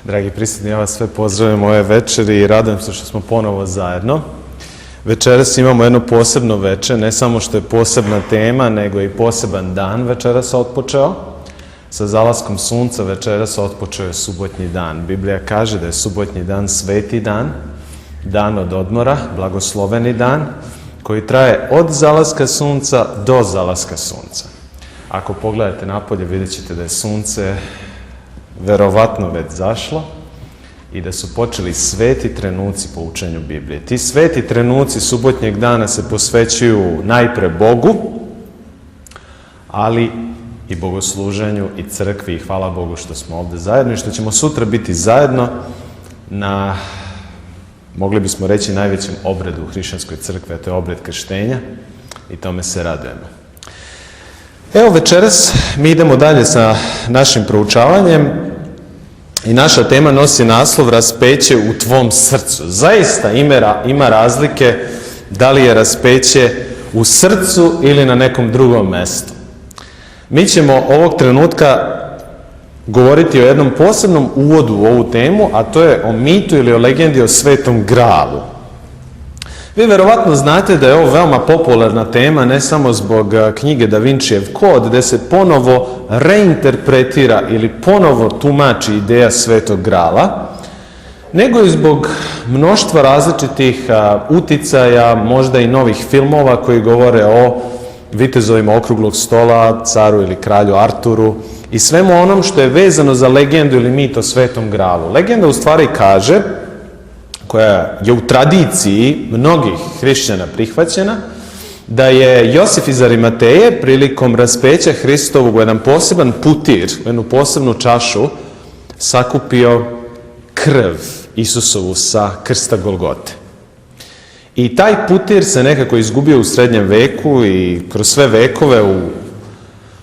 Dragi prisutni, ja vas sve pozdravljam ove večeri i radujem se što smo ponovo zajedno. Večeras imamo jedno posebno večer, ne samo što je posebna tema, nego i poseban dan večeras otpočeo. Sa zalaskom sunca večeras otpočeo je subotnji dan. Biblija kaže da je subotnji dan sveti dan, dan od odmora, blagosloveni dan, koji traje od zalaska sunca do zalaska sunca. Ako pogledate napolje, vidjet ćete da je sunce verovatno već zašlo i da su počeli sveti trenuci po učenju Biblije. Ti sveti trenuci subotnjeg dana se posvećuju najpre Bogu, ali i bogosluženju i crkvi i hvala Bogu što smo ovdje zajedno i što ćemo sutra biti zajedno na, mogli bismo reći, najvećem obredu u hrišćanskoj crkvi, a to je obred krštenja i tome se radujemo. Evo večeras mi idemo dalje sa našim proučavanjem i naša tema nosi naslov Raspeće u tvom srcu. Zaista ima razlike da li je raspeće u srcu ili na nekom drugom mjestu. Mi ćemo ovog trenutka govoriti o jednom posebnom uvodu u ovu temu, a to je o mitu ili o legendi o Svetom Gralu. Vi verovatno znate da je ovo veoma popularna tema, ne samo zbog knjige Da Vincijev kod, gde se ponovo reinterpretira ili ponovo tumači ideja Svetog Grala, nego i zbog mnoštva različitih uticaja, možda i novih filmova koji govore o vitezovima okruglog stola, caru ili kralju Arturu i svemu onom što je vezano za legendu ili mit o Svetom Gralu. Legenda u stvari kaže, koja je u tradiciji mnogih hrišćana prihvaćena, da je Josif iz Arimateje prilikom raspeća Hristovog u jedan poseban putir, u jednu posebnu čašu, sakupio krv Isusovu sa krsta Golgote. I taj putir se nekako izgubio u srednjem veku i kroz sve vekove u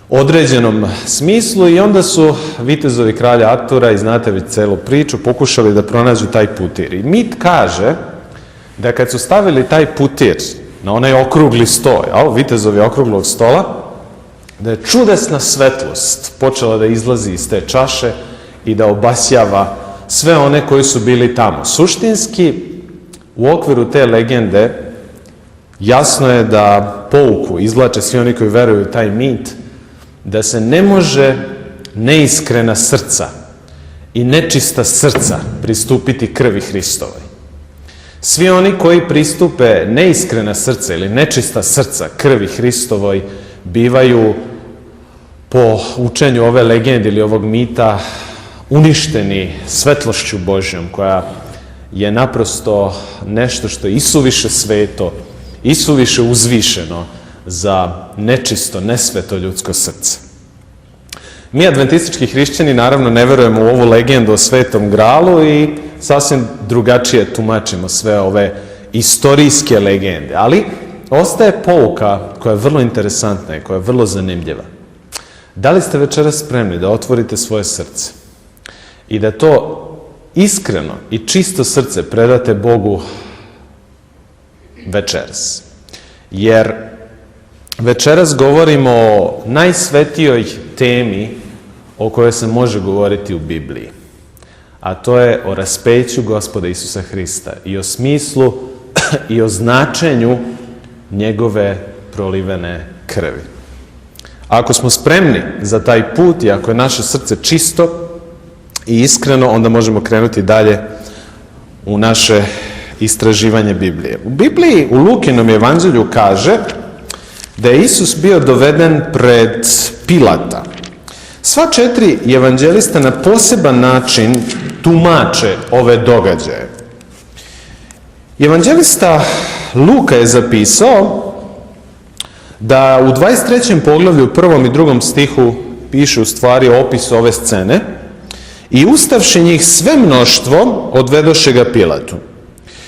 određenom smislu i onda su vitezovi kralja Artura, i znate već celu priču, pokušali da pronađu taj putir. I mit kaže da kad su stavili taj putir na onaj okrugli sto, vitezovi okruglog stola, da je čudesna svetlost počela da izlazi iz te čaše i da obasjava sve one koji su bili tamo. Suštinski, u okviru te legende jasno je da pouku izvlače svi oni koji veruju u taj mit, da se ne može neiskrena srca i nečista srca pristupiti krvi Hristovoj. Svi oni koji pristupe neiskrena srca ili nečista srca krvi Hristovoj bivaju po učenju ove legende ili ovog mita uništeni svetlošću Božjom, koja je naprosto nešto što je isuviše sveto, isuviše uzvišeno za nečisto, nesveto ljudsko srce. Mi, adventistički hrišćani, naravno ne verujemo u ovu legendu o Svetom Gralu i sasvim drugačije tumačimo sve ove istorijske legende, ali ostaje pouka koja je vrlo interesantna i koja je vrlo zanimljiva. Da li ste večeras spremni da otvorite svoje srce i da to iskreno i čisto srce predate Bogu večeras? Jer večeras govorimo o najsvetijoj temi o kojoj se može govoriti u Bibliji, a to je o raspeću Gospoda Isusa Hrista i o smislu i o značenju njegove prolivene krvi. Ako smo spremni za taj put i ako je naše srce čisto i iskreno, onda možemo krenuti dalje u naše istraživanje Biblije. U Bibliji, u Lukinom evanđelju kaže da je Isus bio doveden pred Pilata. Sva 4 evanđelista na poseban način tumače ove događaje. Evanđelista Luka je zapisao da u 23. poglavlju, 1. i 2. stihu piše u stvari opis ove scene: i ustavši njih sve mnoštvo, odvedoše ga Pilatu.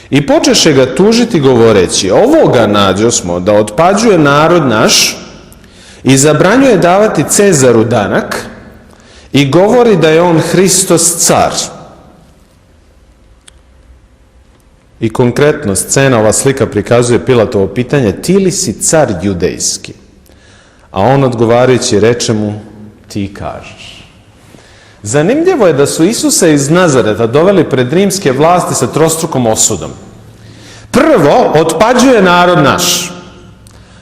I počeše ga tužiti govoreći: ovoga nađosmo da otpađuje narod naš i zabranjuje davati Cezaru danak i govori da je on Hristos car. I konkretno scena, ova slika prikazuje Pilatovo pitanje: ti li si car judejski? A on odgovarajući reče mu: ti kažeš. Zanimljivo je da su Isusa iz Nazareta doveli pred rimske vlasti sa trostrukom osudom. Prvo, otpađuje narod naš.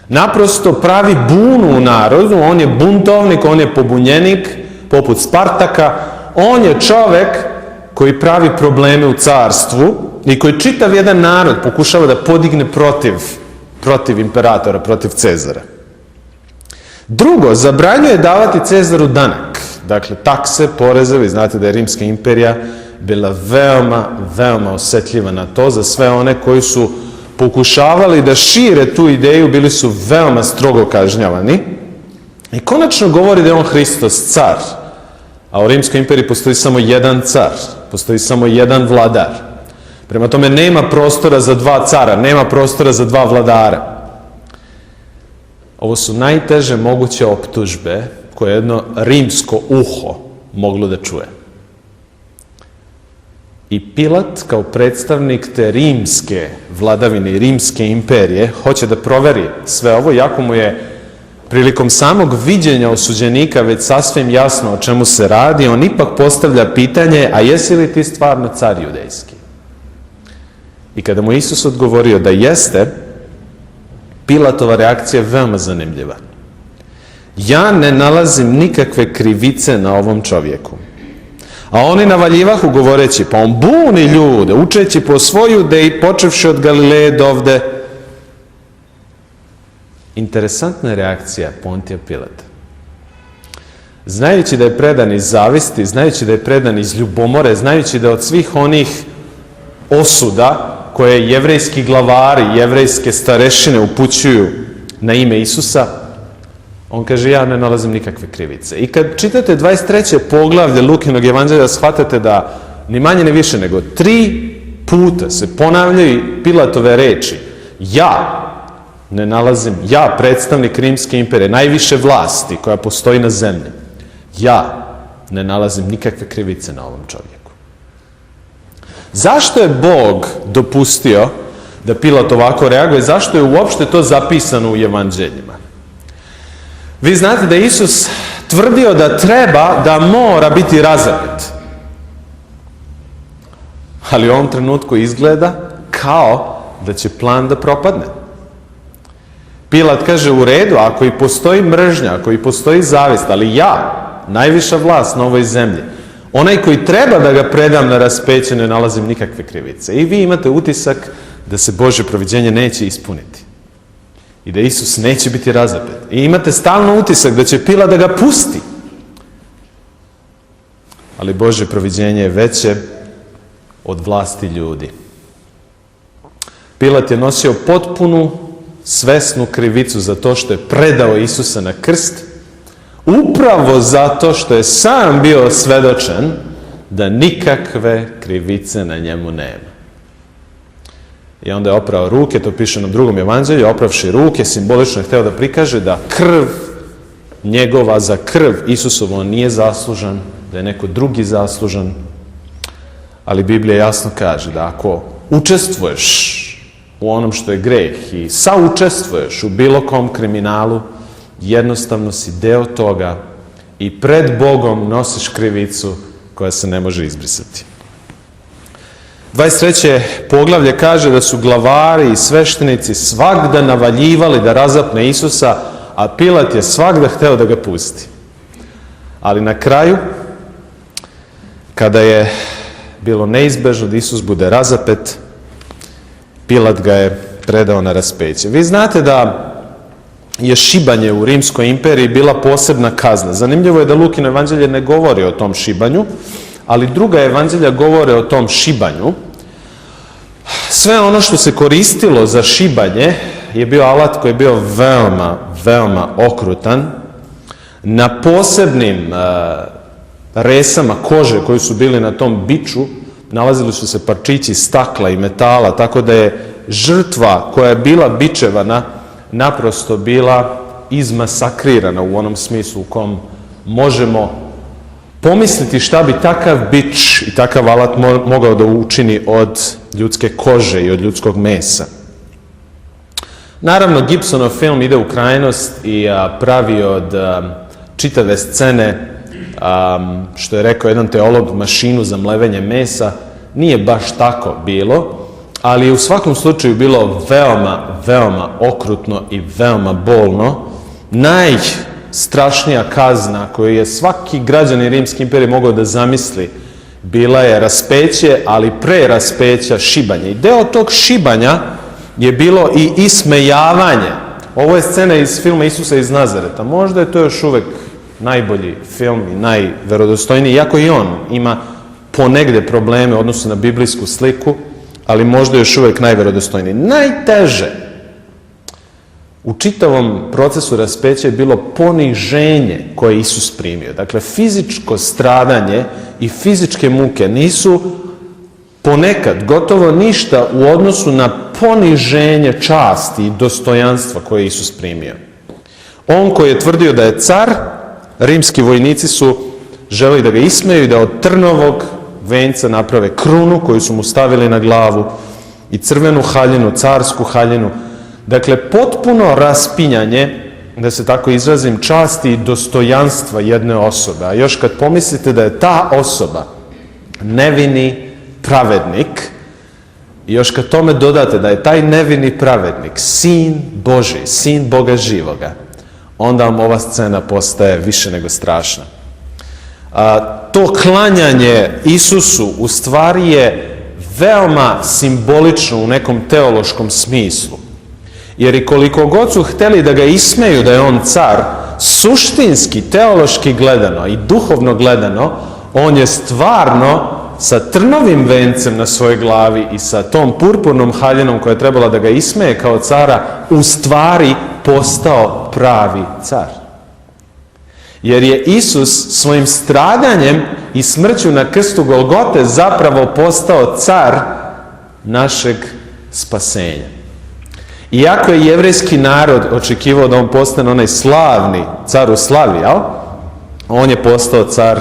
Naprosto pravi bunu u narodu, on je buntovnik, on je pobunjenik, poput Spartaka, on je čovek koji pravi probleme u carstvu i koji čitav jedan narod pokušava da podigne protiv imperatora, protiv Cezara. Drugo, zabranjuje davati Cezaru danak. Dakle, takse, poreze, vi znate da je Rimska imperija bila veoma, veoma osetljiva na to. Za sve one koji su pokušavali da šire tu ideju, bili su veoma strogo kažnjavani. I konačno govori da je on Hristos, car. A u Rimskoj imperiji postoji samo jedan car, postoji samo jedan vladar. Prema tome nema prostora za dva cara, nema prostora za dva vladara. Ovo su najteže moguće optužbe koje jedno rimsko uho moglo da čuje. I Pilat, kao predstavnik te rimske vladavine i rimske imperije, hoće da proveri sve ovo, jako mu je prilikom samog viđenja osuđenika već sasvim jasno o čemu se radi, on ipak postavlja pitanje, a jesi li ti stvarno car judejski? I kada mu Isus odgovorio da jeste, Pilatova reakcija je veoma zanimljiva. Ja ne nalazim nikakve krivice na ovom čovjeku. A oni navaljivahu govoreći, pa on buni ljude, učeći po svoju ideji, počevši od Galileje dovde. Interesantna je reakcija Pontija Pilata. Znajući da je predan iz zavisti, znajući da je predan iz ljubomore, znajući da od svih onih osuda koje jevrejski glavari, jevrejske starešine upućuju na ime Isusa, on kaže, ja ne nalazim nikakve krivice. I kad čitate 23. poglavlje Lukinog evanđelja, shvatate da ni manje ni više nego 3 puta se ponavljaju Pilatove reči. Ja ne nalazim, ja, predstavnik Rimske imperije, najviše vlasti koja postoji na zemlji, ja ne nalazim nikakve krivice na ovom čovjeku. Zašto je Bog dopustio da Pilat ovako reaguje? Zašto je uopšte to zapisano u evanđeljima? Vi znate da je Isus tvrdio da mora biti razapet. Ali u ovom trenutku izgleda kao da će plan da propadne. Pilat kaže, u redu, ako i postoji mržnja, ako i postoji zavist, ali ja, najviša vlast na ovoj zemlji, onaj koji treba da ga predam na raspeće, ne nalazim nikakve krivice. I vi imate utisak da se Božje proviđenje neće ispuniti. I da Isus neće biti razapet. I imate stalno utisak da će Pilat da ga pusti. Ali Božje proviđenje je veće od vlasti ljudi. Pilat je nosio potpunu, svesnu krivicu za to što je predao Isusa na krst, upravo zato što je sam bio svedočan da nikakve krivice na njemu nema. I onda je oprao ruke, to piše na drugom evanđelju, opravši ruke, simbolično je hteo da prikaže da krv njegova za krv Isusovo on nije zaslužan, da je neko drugi zaslužan. Ali Biblija jasno kaže da ako učestvuješ u onom što je greh i saučestvuješ u bilo kom kriminalu, jednostavno si deo toga i pred Bogom nosiš krivicu koja se ne može izbrisati. 23. poglavlje kaže da su glavari i sveštenici svagda navaljivali da razapne Isusa, a Pilat je svagda hteo da ga pusti. Ali na kraju, kada je bilo neizbežno da Isus bude razapet, Pilat ga je predao na raspeće. Vi znate da je šibanje u Rimskoj imperiji bila posebna kazna. Zanimljivo je da Lukino evanđelje ne govori o tom šibanju, ali druga evanđelja govore o tom šibanju. Sve ono što se koristilo za šibanje je bio alat koji je bio veoma, veoma okrutan. Na posebnim resama kože koji su bili na tom biču nalazili su se parčići stakla i metala, tako da je žrtva koja je bila bičevana naprosto bila izmasakrirana u onom smislu u kom možemo pomisliti šta bi takav bič i takav alat mogao da učini od ljudske kože i od ljudskog mesa. Naravno, Gibsonov film ide u krajnost i pravi od čitave scene što je rekao jedan teolog, mašinu za mlevenje mesa. Nije baš tako bilo, ali je u svakom slučaju bilo veoma, veoma okrutno i veoma bolno. Najstrašnija kazna koju je svaki građanin Rimske imperije mogao da zamisli bila je raspeće, ali pre raspeća šibanje. I deo tog šibanja je bilo i ismejavanje. Ovo je scena iz filma Isusa iz Nazareta. Možda je to još uvek najbolji film i najverodostojniji, iako i on ima ponegde probleme u odnosu na biblijsku sliku, ali možda još uvek najverodostojniji. Najteže u čitavom procesu raspeća je bilo poniženje koje je Isus primio. Dakle, fizičko stradanje i fizičke muke nisu ponekad gotovo ništa u odnosu na poniženje časti i dostojanstva koje je Isus primio. On koji je tvrdio da je car, rimski vojnici su želeli da ga ismeju i da od trnovog venca naprave krunu koju su mu stavili na glavu i crvenu haljinu, carsku haljinu. Dakle, potpuno raspinjanje, da se tako izrazim, časti i dostojanstva jedne osobe. A još kad pomislite da je ta osoba nevini pravednik, i još kad tome dodate da je taj nevini pravednik sin Božji, sin Boga živoga, onda vam ova scena postaje više nego strašna. To klanjanje Isusu u stvari je veoma simbolično u nekom teološkom smislu. Jer i koliko god su hteli da ga ismeju da je on car, suštinski, teološki gledano i duhovno gledano, on je stvarno sa trnovim vencem na svojoj glavi i sa tom purpurnom haljinom koja je trebala da ga ismeje kao cara, u stvari postao pravi car. Jer je Isus svojim stradanjem i smrću na krstu Golgote zapravo postao car našeg spasenja. Iako je jevrejski narod očekivao da on postane onaj slavni car u slavi, on je postao car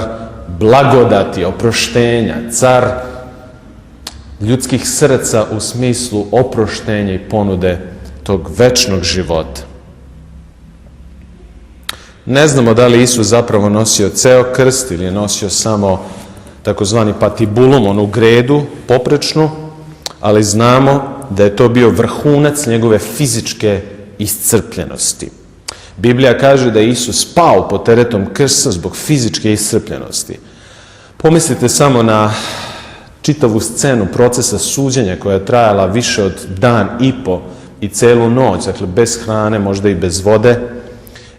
blagodati, oproštenja, car ljudskih srca u smislu oproštenja i ponude tog večnog života. Ne znamo da li Isus zapravo nosio ceo krst ili je nosio samo takozvani patibulum, onu gredu poprečnu, ali znamo da je to bio vrhunac njegove fizičke iscrpljenosti. Biblija kaže da je Isus pao pod teretom krsta zbog fizičke iscrpljenosti. Pomislite samo na čitavu scenu procesa suđenja koja je trajala više od dan i po i celu noć, dakle bez hrane, možda i bez vode.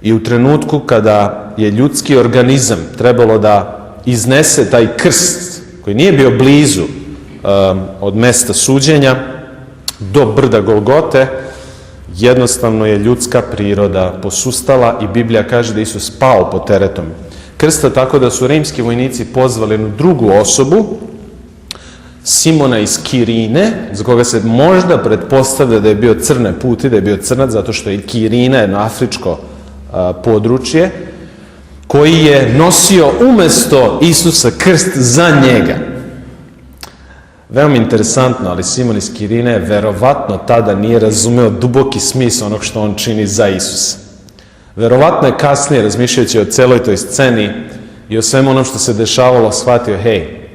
I u trenutku kada je ljudski organizam trebalo da iznese taj krst, koji nije bio blizu od mesta suđenja do brda Golgote, jednostavno je ljudska priroda posustala i Biblija kaže da je Isus pao pod teretom krsta, tako da su rimski vojnici pozvali jednu drugu osobu, Simona iz Kirine, za koga se možda pretpostavlja da je bio crne puti, da je bio crnac, zato što je Kirina jedno afričko područje, koji je nosio umesto Isusa krst za njega. Veoma interesantno, ali Simon iz Kirine verovatno tada nije razumeo duboki smisao onog što on čini za Isusa. Verovatno je kasnije, razmišljajući o celoj toj sceni i o svemu onom što se dešavalo, shvatio, hej,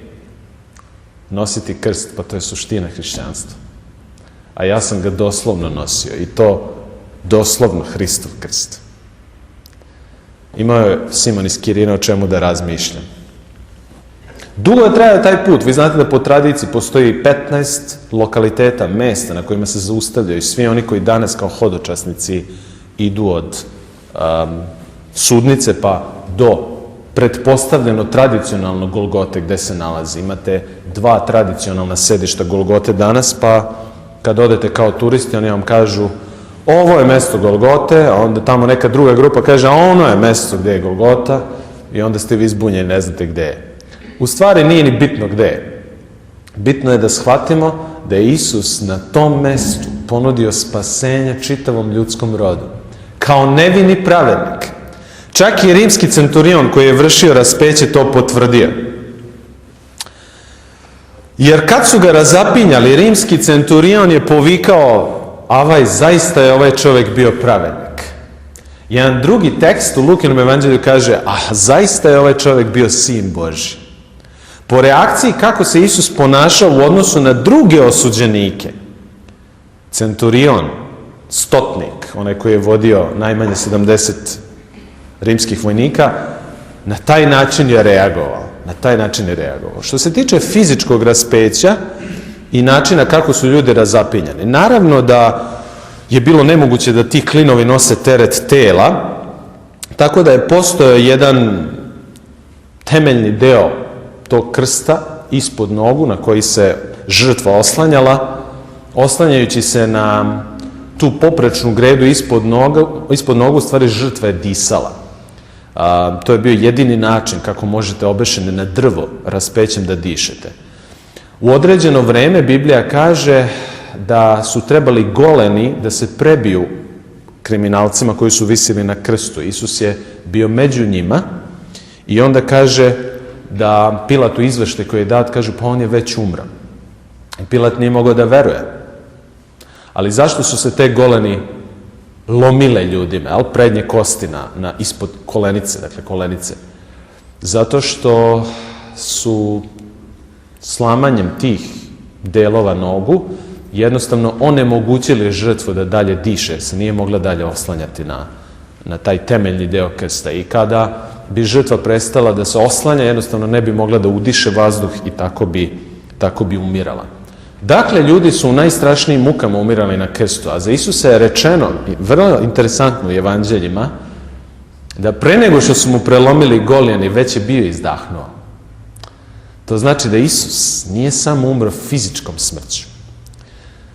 nositi krst, pa to je suština hrišćanstva. A ja sam ga doslovno nosio, i to doslovno Hristov krst. Imao je Simon iz Kirina o čemu da razmišljam. Dugo je trajao taj put. Vi znate da po tradiciji postoji 15 lokaliteta, mesta na kojima se zaustavljaju svi oni koji danas kao hodočasnici idu od sudnice pa do pretpostavljeno tradicionalno Golgote gde se nalazi. Imate 2 tradicionalna sedišta Golgote danas, pa kad odete kao turisti, oni vam kažu ovo je mesto Golgote, a onda tamo neka druga grupa kaže a ono je mesto gde je Golgota, i onda ste vi zbunjeni, ne znate gde je. U stvari nije ni bitno gde je. Bitno je da shvatimo da je Isus na tom mestu ponudio spasenje čitavom ljudskom rodu. Kao nevini pravednik. Čak i rimski centurion koji je vršio raspeće to potvrdio. Jer kad su ga razapinjali, rimski centurion je povikao, avaj, zaista je ovaj čovjek bio pravednik. Jedan drugi tekst u Lukinom evanđelju kaže, a zaista je ovaj čovjek bio sin Božji. Po reakciji kako se Isus ponašao u odnosu na druge osuđenike, centurion, stotnik, onaj koji je vodio najmanje 70 rimskih vojnika, na taj način je reagovao. Što se tiče fizičkog raspeća i načina kako su ljudi razapinjani, naravno da je bilo nemoguće da ti klinovi nose teret tela, tako da je postojao jedan temeljni deo tog krsta ispod nogu na koji se žrtva oslanjala, oslanjajući se na tu poprečnu gredu ispod nogu, u stvari žrtva je disala. To je bio jedini način kako možete obešeni na drvo raspećem da dišete. U određeno vreme Biblija kaže da su trebali goleni da se prebiju kriminalcima koji su visili na krstu. Isus je bio među njima i onda kaže da Pilatu izveštaj koji je dat, kažu pa on je već umro. I Pilat nije mogao da veruje. Ali zašto su se te goleni lomile ljudima, prednje kosti ispod kolenice, dakle kolenice? Zato što su slamanjem tih delova nogu jednostavno onemogućili žrtvu da dalje diše, jer se nije mogla dalje oslanjati na taj temeljni deo krsta. I kada bi žrtva prestala da se oslanja, jednostavno ne bi mogla da udiše vazduh i tako bi umirala. Dakle, ljudi su u najstrašnijim mukama umirali na krstu, a za Isusa je rečeno, vrlo interesantno u evanđeljima, da pre nego što su mu prelomili goljeni, već je bio izdahnuo. To znači da Isus nije samo umro fizičkom smrću.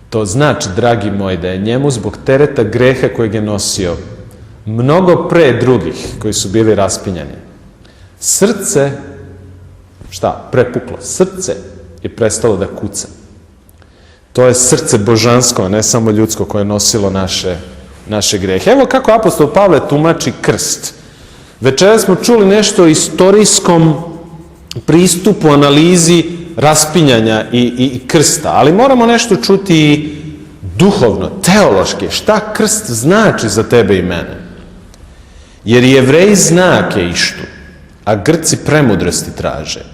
To znači, dragi moji, da je njemu zbog tereta greha kojeg je nosio mnogo pre drugih koji su bili raspinjani, srce, prepuklo, srce je prestalo da kuca. To je srce božansko, a ne samo ljudsko, koje je nosilo naše grehe. Evo kako apostol Pavle tumači krst. Večeras smo čuli nešto o istorijskom pristupu, analizi raspinjanja i krsta, ali moramo nešto čuti i duhovno, teološki. Šta krst znači za tebe i mene? Jer Jevreji znake ištu, a Grci premudrosti traže.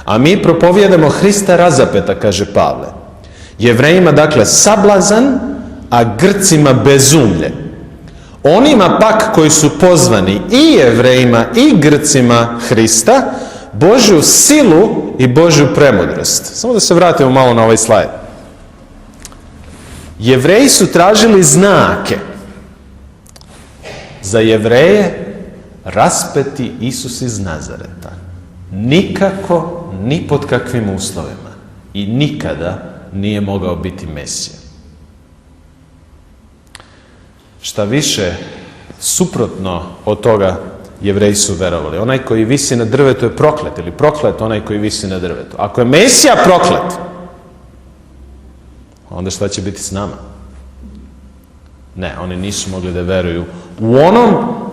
A mi propovijedamo Hrista razapeta, kaže Pavle. Jevrejima, dakle, sablazan, a Grcima bezumlje. Onima pak koji su pozvani i Jevrejima i Grcima Hrista, Božju silu i Božju premudrost. Samo da se vratimo malo na ovaj slajd. Jevreji su tražili znake. Za Jevreje raspeti Isus iz Nazareta. Nikako, ni pod kakvim uslovima i nikada nije mogao biti Mesija. Šta više, suprotno od toga Jevreji su verovali. Onaj koji visi na drvetu je proklet, ili proklet onaj koji visi na drvetu. Ako je Mesija proklet, onda šta će biti s nama? Ne, oni nisu mogli da veruju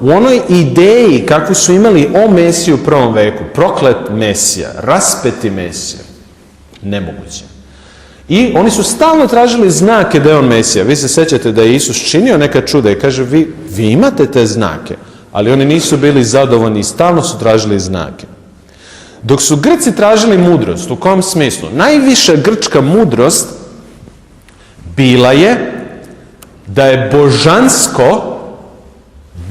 u onoj ideji kakvu su imali o Mesiju u prvom veku. Proklet Mesija, raspeti Mesija. Nemoguće. I oni su stalno tražili znake da je on Mesija. Vi se sećate da je Isus činio neka čuda i kaže vi imate te znake, ali oni nisu bili zadovoljni i stalno su tražili znake. Dok su Grci tražili mudrost, u kom smislu? Najviša grčka mudrost bila je da je božansko,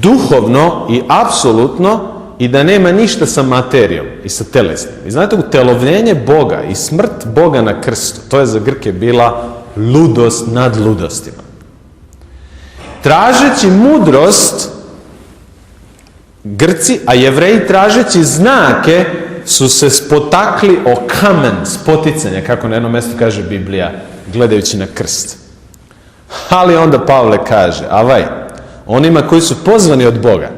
duhovno i apsolutno i da nema ništa sa materijom i sa telesnim. I znate, utelovljenje Boga i smrt Boga na krstu, to je za Grke bila ludost nad ludostima. Tražeći mudrost, Grci, a Jevreji tražeći znake, su se spotakli o kamen spoticanja, kako na jednom mjestu kaže Biblija, gledajući na krst. Ali onda Pavle kaže, onima koji su pozvani od Boga,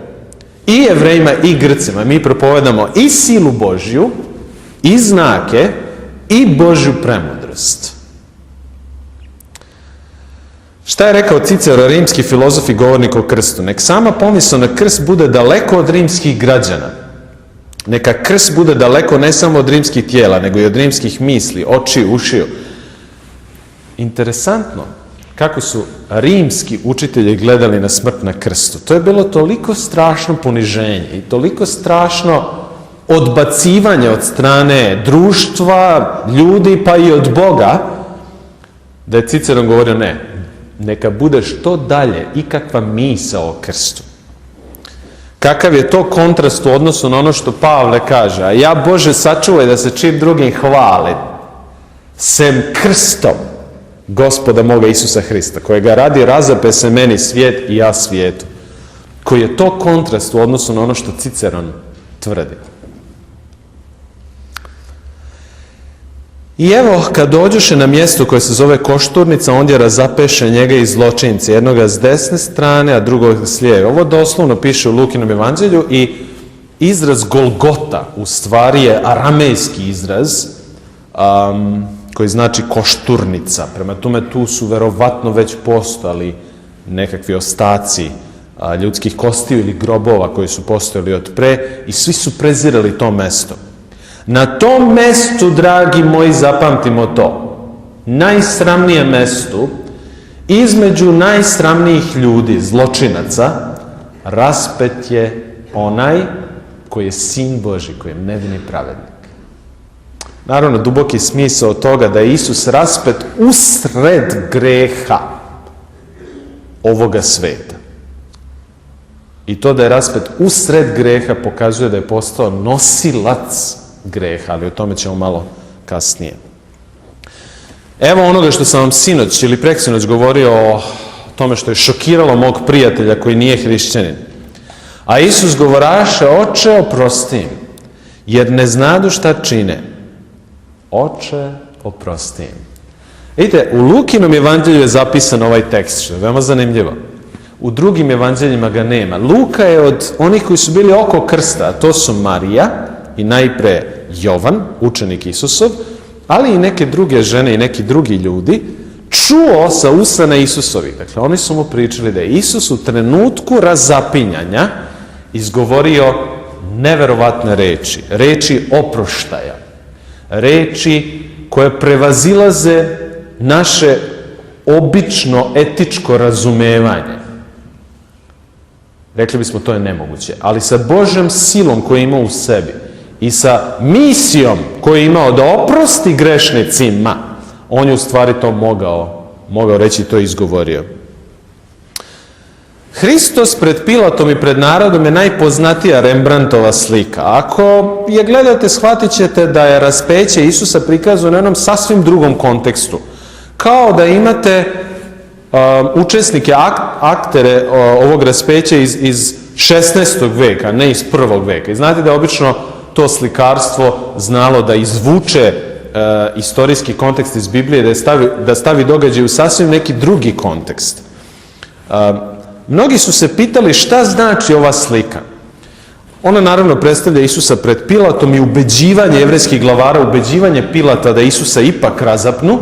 i Jevrejima i Grcima, mi propovedamo i silu Božju, i znake, i Božju premudrost. Šta je rekao Cicero, rimski filozof i govornik o krstu? Nek sama pomisao na krst bude daleko od rimskih građana. Neka krst bude daleko ne samo od rimskih tijela, nego i od rimskih misli, očiju, ušiju. Interesantno, kako su rimski učitelji gledali na smrt na krstu. To je bilo toliko strašno poniženje i toliko strašno odbacivanje od strane društva, ljudi pa i od Boga, da je Ciceron govorio ne, neka bude što dalje ikakva misao o krstu. Kakav je to kontrast u odnosu na ono što Pavle kaže, a ja Bože sačuvaj da se čim drugim hvali, sem krstom Gospoda moga Isusa Hrista, kojega radi razape se meni svijet i ja svijetu. Koji je to kontrast u odnosu na ono što Ciceron tvrdi. I evo, kad dođoše na mjesto koje se zove Košturnica, ondje razapeše njega i zločinci, jednoga s desne strane, a drugog s lijeve. Ovo doslovno piše u Lukinom evanđelju i izraz Golgota u stvari je aramejski izraz koji znači košturnica. Prema tome tu su verovatno već postojali nekakvi ostaci ljudskih kostiju ili grobova koji su postojali od pre i svi su prezirali to mesto. Na tom mestu, dragi moji, zapamtimo to, najsramnijem mestu, između najsramnijih ljudi, zločinaca, raspet je onaj koji je sin Božji, koji je nevini pravednik. Naravno, duboki smisao toga da je Isus raspet usred greha ovoga sveta. I to da je raspet usred greha pokazuje da je postao nosilac greha, ali o tome ćemo malo kasnije. Evo onoga što sam vam sinoć ili preksinoć govorio o tome što je šokiralo mog prijatelja koji nije hrišćanin. A Isus govoraše, Oče, oprosti im, jer ne znadu šta čine. Oče, oprosti im. Vidite, u Lukinom evanđelju je zapisan ovaj tekst, što je veoma zanimljivo. U drugim evanđeljima ga nema. Luka je od onih koji su bili oko krsta, a to su Marija i najpre Jovan, učenik Isusov, ali i neke druge žene i neki drugi ljudi, čuo sa usana Isusovih. Dakle, oni su mu pričali da je Isus u trenutku razapinjanja izgovorio neverovatne reči, reči oproštaja, reči koje prevazilaze naše obično etičko razumevanje. Rekli bismo to je nemoguće, ali sa Božjom silom koju ima u sebi i sa misijom koju je imao da oprosti grešnicima, on je u stvari to mogao reći i to izgovorio. Hristos pred Pilatom i pred narodom je najpoznatija Rembrandtova slika. Ako je gledate, shvatit ćete da je raspeće Isusa prikazano u jednom sasvim drugom kontekstu. Kao da imate učesnike, aktere ovog raspeća iz 16. veka, ne iz 1. veka. I znate da je obično to slikarstvo znalo da izvuče istorijski kontekst iz Biblije, da stavi događaj u sasvim neki drugi kontekst. Mnogi su se pitali šta znači ova slika. Ona naravno predstavlja Isusa pred Pilatom i ubeđivanje jevrejskih glavara, ubeđivanje Pilata da Isusa ipak razapnu,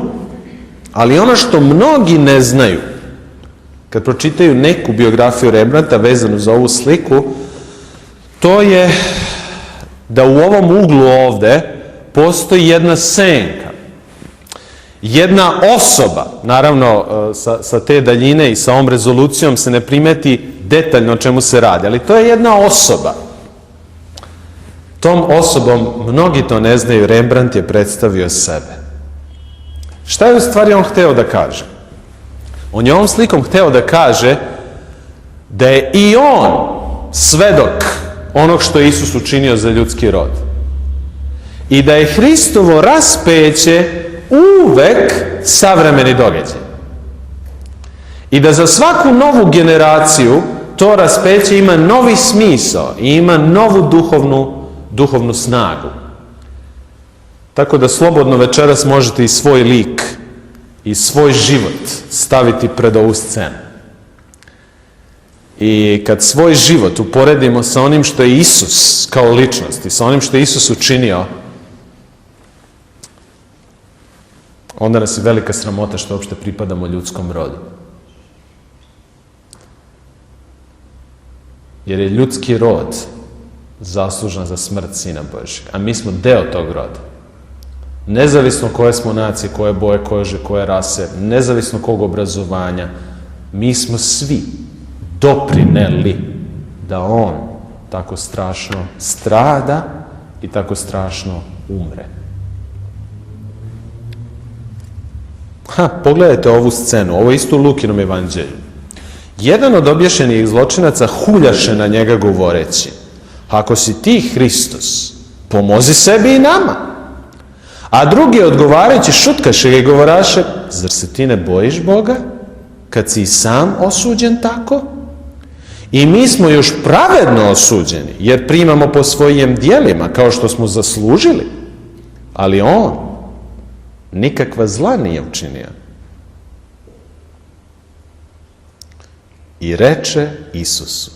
ali ono što mnogi ne znaju, kad pročitaju neku biografiju Rembrandta vezanu za ovu sliku, to je da u ovom uglu ovde postoji jedna senka, jedna osoba, naravno sa te daljine i sa ovom rezolucijom se ne primeti detaljno o čemu se radi, ali to je jedna osoba. Tom osobom, mnogi to ne znaju, Rembrandt je predstavio sebe. Šta je u stvari on hteo da kaže? On je ovom slikom hteo da kaže da je i on svedok onog što je Isus učinio za ljudski rod. I da je Hristovo raspeće uvek savremeni događaj. I da za svaku novu generaciju to raspeće ima novi smisao i ima novu duhovnu snagu. Tako da slobodno večeras možete i svoj lik i svoj život staviti pred ovu scenu. I kad svoj život uporedimo sa onim što je Isus kao ličnost i sa onim što je Isus učinio, onda nas je velika sramota što uopšte pripadamo ljudskom rodu. Jer je ljudski rod zaslužan za smrt Sina Božjeg, a mi smo deo tog roda. nezavisno koje smo nacije, koje boje kože, koje rase, nezavisno kog obrazovanja, mi smo svi doprineli da on tako strašno strada i tako strašno umre. Pogledajte ovu scenu, ovo je isto u Lukinom evanđelju. Jedan od obješenih zločinaca huljaše na njega govoreći: ako si ti Hristos, pomozi sebi i nama. A drugi odgovarajući šutkaše ga i govoraše: zar se ti ne bojiš Boga, kad si i sam osuđen tako? I mi smo još pravedno osuđeni, jer primamo po svojim djelima, kao što smo zaslužili. Ali on nikakva zla nije učinio. I reče Isusu: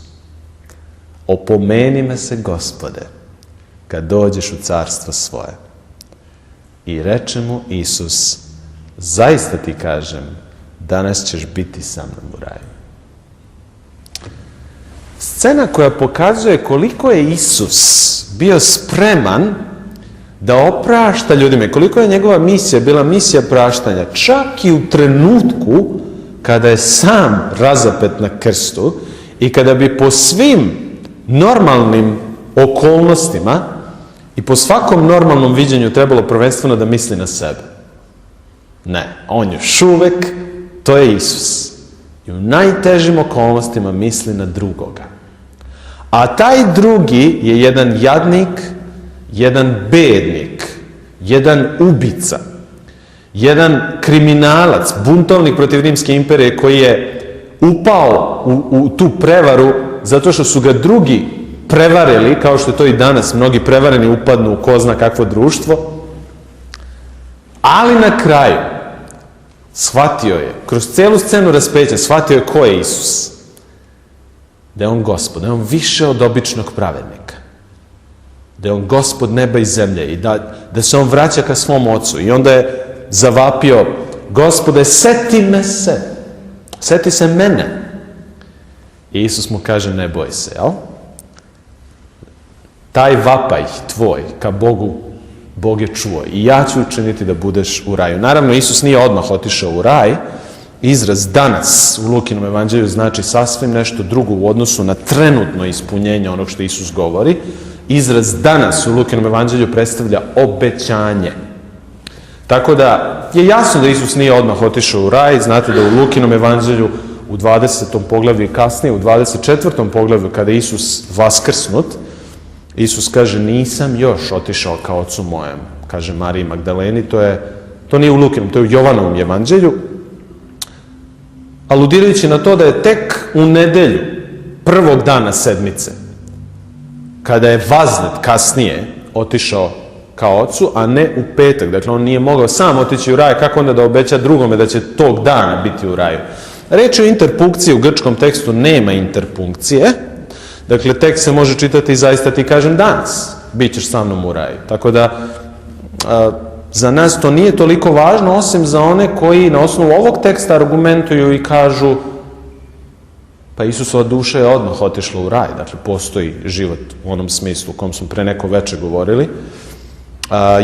opomeni me se, Gospode, kad dođeš u carstvo svoje. I reče mu Isus: zaista ti kažem, danas ćeš biti sa mnom u raju. Scena koja pokazuje koliko je Isus bio spreman da oprašta ljudima, koliko je njegova misija bila misija praštanja, čak i u trenutku kada je sam razapet na krstu i kada bi po svim normalnim okolnostima i po svakom normalnom viđenju trebalo prvenstveno da misli na sebe. Ne, on još uvek, to je Isus. I u najtežim okolnostima misli na drugoga. A taj drugi je jedan jadnik, jedan bednik, jedan ubica, jedan kriminalac, buntovnik protiv Rimske imperije koji je upao u tu prevaru zato što su ga drugi prevarili, kao što je to i danas, mnogi prevareni upadnu u ko zna kakvo društvo, ali na kraju shvatio je, kroz celu scenu raspeća, shvatio je ko je Isus. Da je on Gospod, da je on više od običnog pravednika. Da je on Gospod neba i zemlje i da se on vraća ka svom ocu. I onda je zavapio: Gospode, seti me se, seti se mene. I Isus mu kaže: ne boj se, jel? Taj vapaj tvoj ka Bogu, Bog je čuo i ja ću učiniti da budeš u raju. Naravno, Isus nije odmah otišao u raj. Izraz danas u Lukinom evanđelju znači sasvim nešto drugo u odnosu na trenutno ispunjenje onog što Isus govori. Izraz danas u Lukinom evanđelju predstavlja obećanje. Tako da je jasno da Isus nije odmah otišao u raj. Znate da u Lukinom evanđelju u 20. poglavlju i kasnije u 24. poglavlju, kada je Isus vaskrsnut, Isus kaže: nisam još otišao ka ocu mojem, kaže Mariji Magdaleni. To nije u Lukinom, to je u Jovanovom evanđelju, aludirajući na to da je tek u nedelju, prvog dana sedmice, kada je vaznet kasnije otišao ka ocu, a ne u petak. Dakle, on nije mogao sam otići u raj, kako onda da obeća drugome da će tog dana biti u raju? Reč o interpunkciji u grčkom tekstu nema interpunkcije. Dakle, tekst se može čitati: zaista ti kažem danas, bit ćeš sa mnom u raju. Tako da, za nas to nije toliko važno, osim za one koji na osnovu ovog teksta argumentuju i kažu: pa Isusova duša je odmah otišla u raj. Dakle, postoji život u onom smislu u kom smo pre neko veče govorili.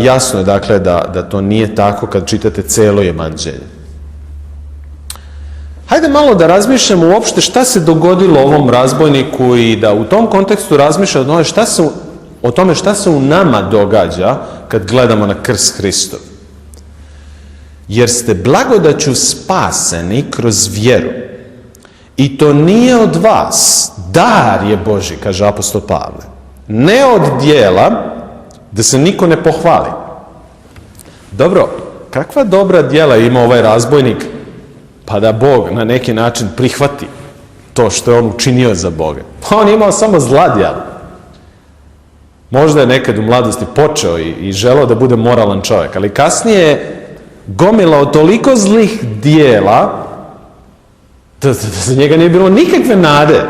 Jasno je, dakle, da to nije tako kad čitate celo evanđelje. Hajde malo da razmišljamo uopšte šta se dogodilo ovom razbojniku i da u tom kontekstu razmišljamo o tome šta se u nama događa kad gledamo na krst Hristov. Jer ste blagodaću spaseni kroz vjeru. I to nije od vas, dar je Božji, kaže apostol Pavle. Ne od djela, da se niko ne pohvali. Dobro, kakva dobra djela ima ovaj razbojnik, pa da Bog na neki način prihvati to što je on učinio za Boga? Pa on je imao samo zla djela. Možda je nekad u mladosti počeo i želeo da bude moralan čovjek, ali kasnije je gomilao toliko zlih dijela da za njega nije bilo nikakve nade.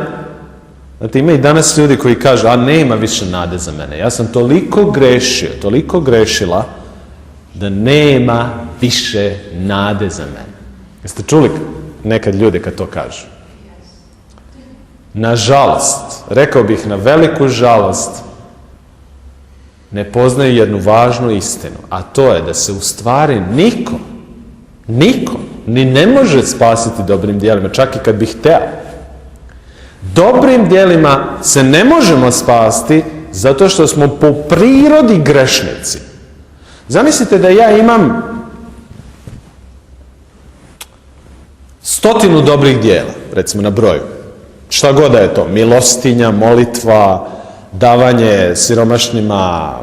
Znate, ima i danas ljudi koji kažu: a nema više nade za mene. Ja sam toliko grešio, toliko grešila da nema više nade za mene. Jeste čuli nekad ljudi kad to kažu? Nažalost, rekao bih na veliku žalost, ne poznaju jednu važnu istinu, a to je da se u stvari niko ni ne može spasiti dobrim djelima, čak i kad bi hteo. Dobrim djelima se ne možemo spasti zato što smo po prirodi grešnici. Zamislite da ja imam 100 dobrih djela, recimo na broju. Šta god da je to, milostinja, molitva, davanje siromašnima,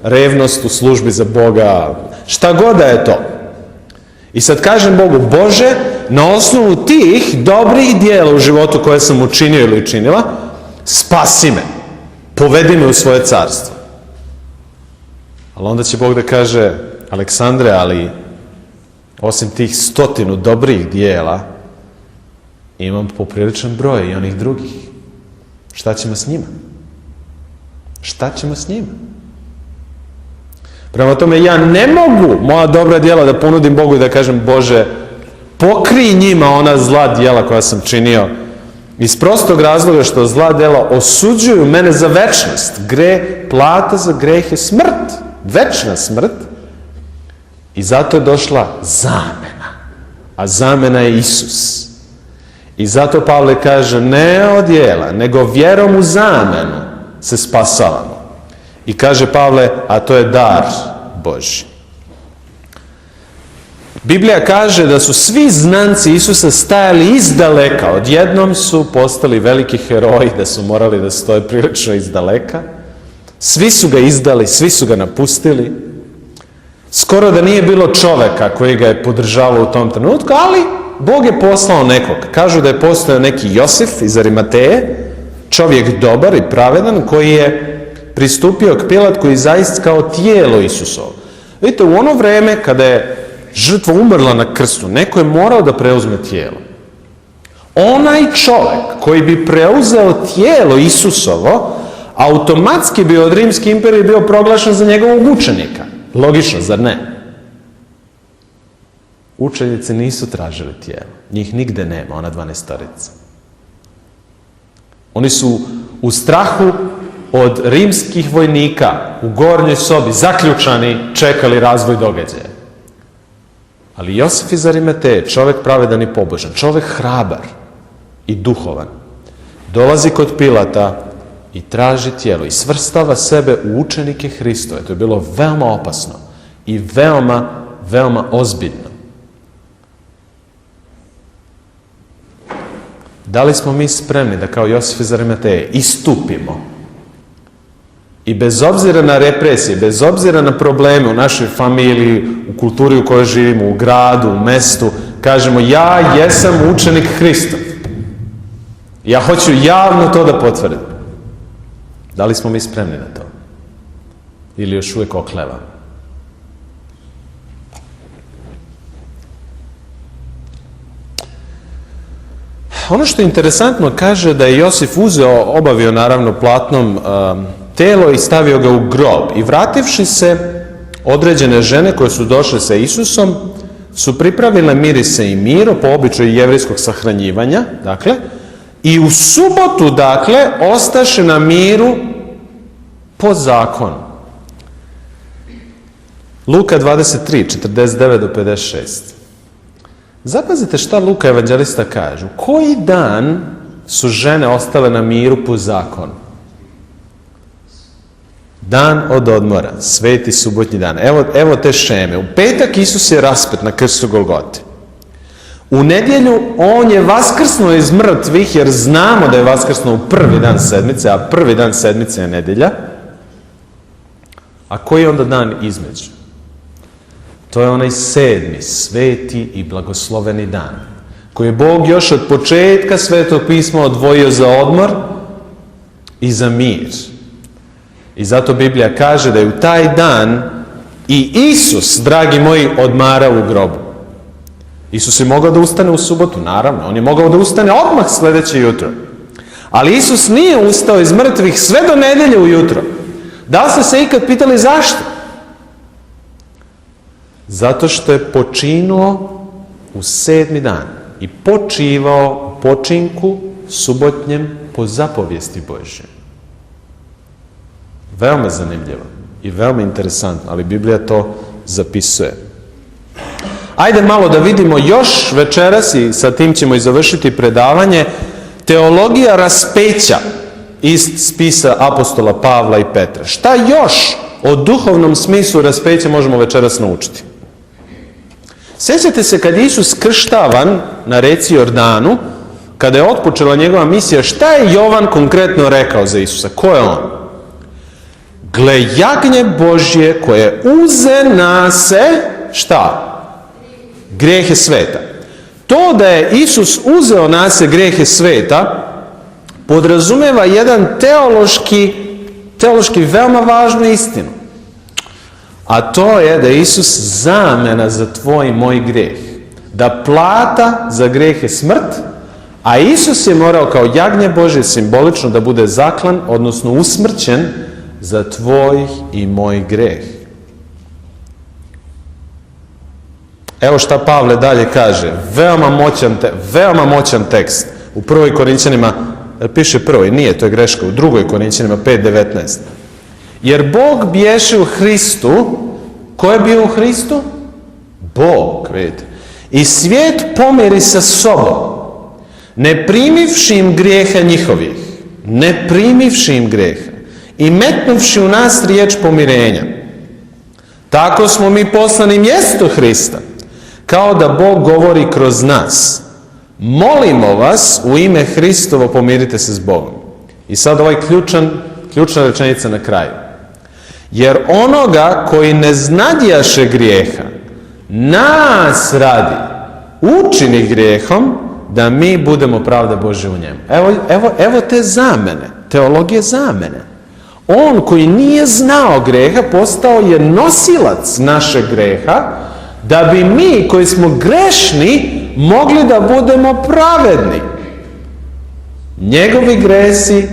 revnost u službi za Boga, šta god da je to. I sad kažem Bogu, Bože, na osnovu tih dobrih djela u životu koje sam učinio ili učinila, spasi me, povedi me u svoje carstvo. Ali onda će Bog da kaže, Aleksandre, ali osim tih 100 dobrih djela, imam popriličan broj i onih drugih. Šta ćemo s njima? Šta ćemo s njima? Prema tome, ja ne mogu moja dobra djela da ponudim Bogu i da kažem, Bože, pokrij njima ona zla djela koja sam činio, iz prostog razloga što zla djela osuđuju mene za večnost. Plata za greh je smrt, večna smrt. I zato je došla zamena. A zamena je Isus. I zato Pavle kaže, ne od djela, nego vjerom u zamenu se spasavamo. I kaže Pavle, a to je dar Božji. Biblija kaže da su svi znanci Isusa stajali izdaleka. Odjednom su postali veliki heroji, da su morali da stoje prilično izdaleka. Svi su ga izdali, svi su ga napustili. Skoro da nije bilo čoveka koji ga je podržavao u tom trenutku, ali Bog je poslao nekog. Kažu da je postojao neki Josif iz Arimateje, čovjek dobar i pravedan, koji je pristupio k Pilatu koji je zaista kao tijelo Isusovo. Vidite, u ono vreme kada je žrtva umrla na krstu, neko je morao da preuzme tijelo. Onaj čovjek koji bi preuzeo tijelo Isusovo, automatski bi od Rimske imperije bio proglašen za njegovog učenika. Logično, zar ne? Učenici nisu tražili tijelo. Njih nigde nema, ona 12-torica. Oni su u strahu od rimskih vojnika u gornjoj sobi, zaključani, čekali razvoj događaja. Ali Josif iz Arimateje, čovjek pravedan i pobožan, čovjek hrabar i duhovan, dolazi kod Pilata i traži tijelo i svrstava sebe u učenike Hristove. To je bilo veoma opasno i veoma, veoma ozbiljno. Da li smo mi spremni da kao Josif iz Arimateje istupimo i bez obzira na represije, bez obzira na probleme u našoj familiji, u kulturi u kojoj živimo, u gradu, u mestu, kažemo, ja jesam učenik Hristov. Ja hoću javno to da potvrdim. Da li smo mi spremni na to? Ili još uvijek oklevamo? Ono što je interesantno, kaže da je Josif obavio naravno platnom telo i stavio ga u grob. I vrativši se, određene žene koje su došle sa Isusom su pripravile mirise i miro po običaju jevrijskog sahranjivanja, dakle, i u subotu, dakle, ostaše na miru po zakonu. Luka 23, 49 do 56. Zapazite šta Luka evanđelista kaže. U koji dan su žene ostale na miru po zakonu? Dan od odmora, sveti subotnji dan. Evo te šeme. U petak Isus je raspet na krstu Golgote. U nedjelju on je vaskrsnuo iz mrtvih, jer znamo da je vaskrsnuo u prvi dan sedmice, a prvi dan sedmice je nedjelja. A koji je onda dan između? To je onaj 7. sveti i blagosloveni dan, koji je Bog još od početka Svetog pisma odvojio za odmor i za mir. I zato Biblija kaže da je u taj dan i Isus, dragi moji, odmarao u grobu. Isus je mogao da ustane u subotu, naravno. On je mogao da ustane odmah sljedeće jutro. Ali Isus nije ustao iz mrtvih sve do nedjelje ujutro. Da li ste se ikad pitali zašto? Zato što je počinuo u 7. dan i počivao u počinku subotnjem po zapovijesti Božje. Veoma zanimljivo. i veoma interesantno, ali Biblija to zapisuje. Ajde malo da vidimo još večeras, i sa tim ćemo i završiti predavanje, teologija raspeća iz spisa apostola Pavla i Petra. Šta još o duhovnom smislu raspeća možemo večeras naučiti? Sjećate se kad je Isus krštavan na reci Jordanu, kada je otpočela njegova misija, šta je Jovan konkretno rekao za Isusa? Ko je on? Gle, jagnje Božje koje uze na se, šta? Grijehe sveta. To da je Isus uzeo na se grijehe sveta podrazumeva jedan teološki veoma važnu istinu. A to je da je Isus zamjena za tvoj i moj grijeh. Da plata za grijeh je smrt, a Isus je morao kao jagnje Božje simbolično da bude zaklan, odnosno usmrćen za tvoj i moj grijeh. Evo šta Pavle dalje kaže, veoma moćan tekst. U 1. Korinćanima, piše 1. nije, to je greška, u 2. Korinćanima 5.19. Jer Bog biješe u Hristu, ko je bio u Hristu? Bog, vidite. I svijet pomiri sa sobom, ne primivši im grijeha njihovih, ne primivši im grijeha i metnuvši u nas riječ pomirenja. Tako smo mi poslani mjesto Hrista, kao da Bog govori kroz nas. Molimo vas u ime Hristovo pomirite se s Bogom. I sad ovaj ključna rečenica na kraju. Jer onoga koji ne znadjaše grijeha, nas radi, učini grijehom, da mi budemo pravda Božja u njemu. Evo te zamene, teologije zamene. On koji nije znao grijeha, postao je nosilac našeg grijeha, da bi mi koji smo grešni mogli da budemo pravedni. Njegovi gresi,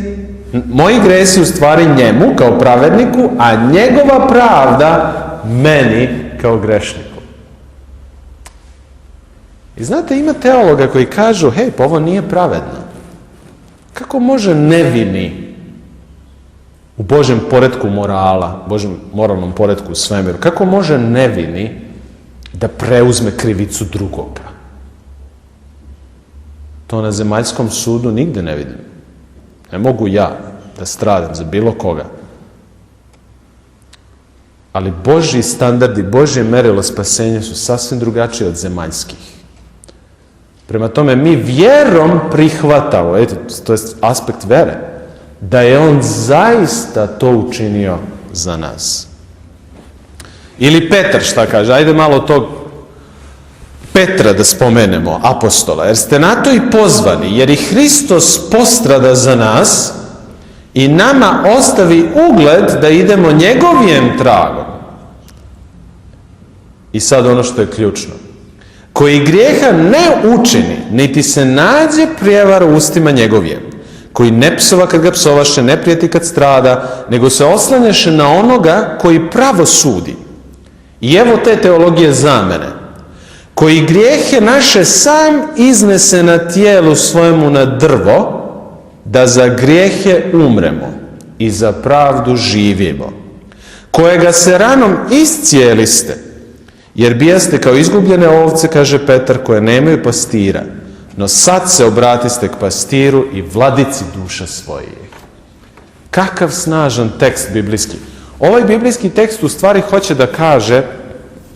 moji gresi u stvari njemu kao pravedniku, a njegova pravda meni kao grešniku. I znate, ima teologa koji kažu, hej, pa ovo nije pravedno. Kako može nevini u Božjem poretku morala, Božjem moralnom poretku u svemiru, kako može nevini da preuzme krivicu drugoga? To na zemaljskom sudu nigde ne vidim. Ne mogu ja da stradam za bilo koga. Ali Božji standardi, Božje merilo spasenja su sasvim drugačije od zemaljskih. Prema tome, mi vjerom prihvatamo, to je aspekt vere, da je on zaista to učinio za nas. Ili Petar šta kaže? Ajde malo tog Petra da spomenemo, apostola. Jer ste na to i pozvani, jer i Hristos postrada za nas i nama ostavi ugled da idemo njegovim tragom. I sad ono što je ključno. Koji grijeha ne učini, niti se nađe prijevar u ustima njegovim, koji ne psova kad ga psovaše, ne prijeti kad strada, nego se oslanjaše na onoga koji pravo sudi. I evo te teologije zamene. Koji grijehe naše sam iznese na tijelu svojemu na drvo, da za grijehe umremo i za pravdu živimo. Kojega se ranom iscijeliste, jer bijaste kao izgubljene ovce, kaže Petar, koje nemaju pastira, no sad se obratiste k pastiru i vladici duša svojih. Kakav snažan tekst biblijski. Ovaj biblijski tekst u stvari hoće da kaže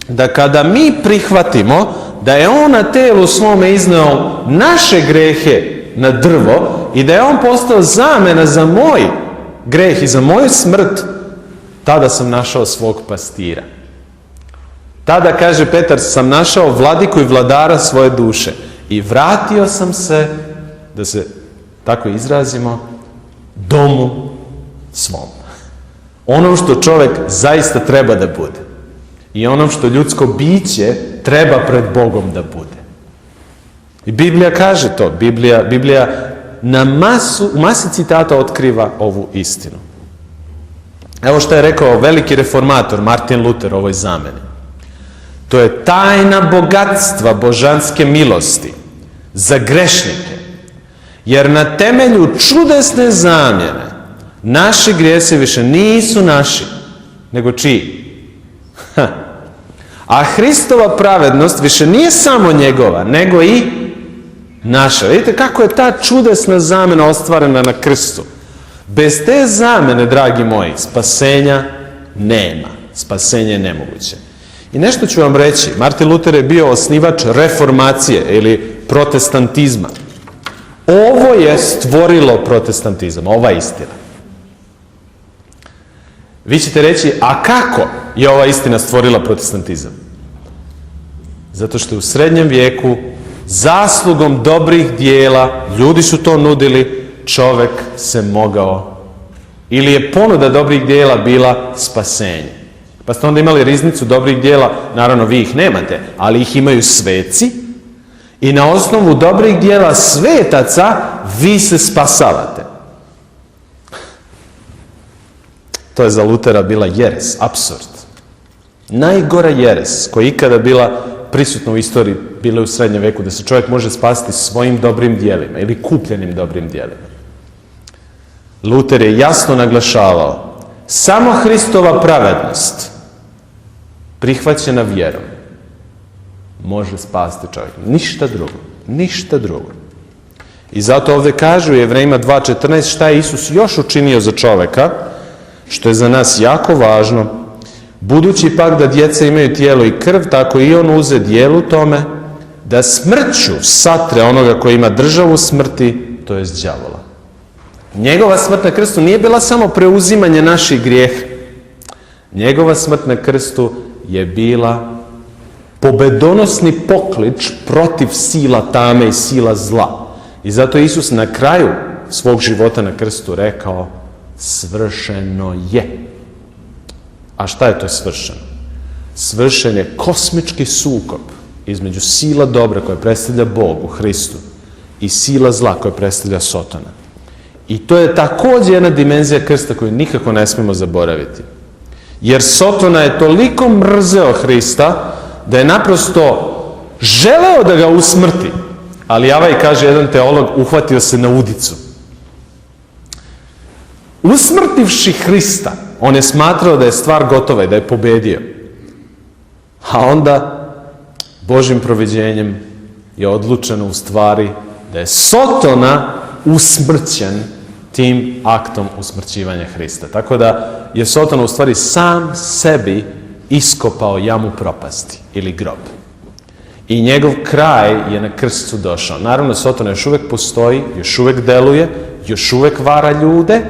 da kada mi prihvatimo da je on na telu svome izneo naše grehe na drvo i da je on postao zamena za moj greh i za moju smrt, tada sam našao svog pastira. Tada, kaže Petar, sam našao vladiku i vladara svoje duše i vratio sam se, da se tako izrazimo, domu svom. Onom što čovjek zaista treba da bude. I onom što ljudsko biće treba pred Bogom da bude. I Biblija kaže to. Biblija u masi citata otkriva ovu istinu. Evo što je rekao veliki reformator Martin Luther o ovoj zameni. To je tajna bogatstva božanske milosti za grešnike. Jer na temelju čudesne zamjene naši grijesi više nisu naši, nego čiji? A Hristova pravednost više nije samo njegova, nego i naša. Vidite kako je ta čudesna zamena ostvarena na krstu. Bez te zamene, dragi moji, spasenja nema. Spasenje je nemoguće. I nešto ću vam reći. Martin Luther je bio osnivač reformacije ili protestantizma. Ovo je stvorilo protestantizam, ova istina. Vi ćete reći, a kako je ova istina stvorila protestantizam? Zato što je u srednjem vijeku zaslugom dobrih dijela, ljudi su to nudili, čovek se mogao, ili je ponuda dobrih dijela bila spasenje. Pa ste onda imali riznicu dobrih dijela, naravno vi ih nemate, ali ih imaju sveci i na osnovu dobrih dijela svetaca vi se spasavate. To je za Lutera bila jeres, apsurd. Najgora jeres koja je ikada bila prisutna u istoriji, bila u srednjem veku, da se čovjek može spasiti svojim dobrim dijelima ili kupljenim dobrim dijelima. Luter je jasno naglašavao, samo Hristova pravednost, prihvaćena vjerom, može spasiti čovjeka. Ništa drugo. Ništa drugo. I zato ovdje kažu u Jevrejima 2.14 šta je Isus još učinio za čovjeka, što je za nas jako važno. Budući pak da djeca imaju tijelo i krv, tako i on uze dijelu tome, da smrću satre onoga koji ima državu smrti, to jest đavola. Njegova smrt na krstu nije bila samo preuzimanje naših grijeha. Njegova smrt na krstu je bila pobedonosni poklič protiv sila tame i sila zla. I zato je Isus na kraju svog života na krstu rekao, svršeno je. A šta je to svršeno? Svršen je kosmički sukob između sila dobra koja predstavlja Bog u Hristu i sila zla koja predstavlja Sotona. I to je također jedna dimenzija krsta koju nikako ne smijemo zaboraviti. Jer Sotona je toliko mrzeo Hrista da je naprosto želeo da ga usmrti. Ali Avaj, kaže jedan teolog, uhvatio se na udicu. Usmrtivši Hrista, on je smatrao da je stvar gotova i da je pobedio. A onda, Božjim proviđenjem, je odlučeno u stvari da je Sotona usmrćen tim aktom usmrćivanja Hrista. Tako da je Sotona u stvari sam sebi iskopao jamu propasti ili grob. I njegov kraj je na krstu došao. Naravno, Sotona još uvek postoji, još uvek deluje, još uvek vara ljude,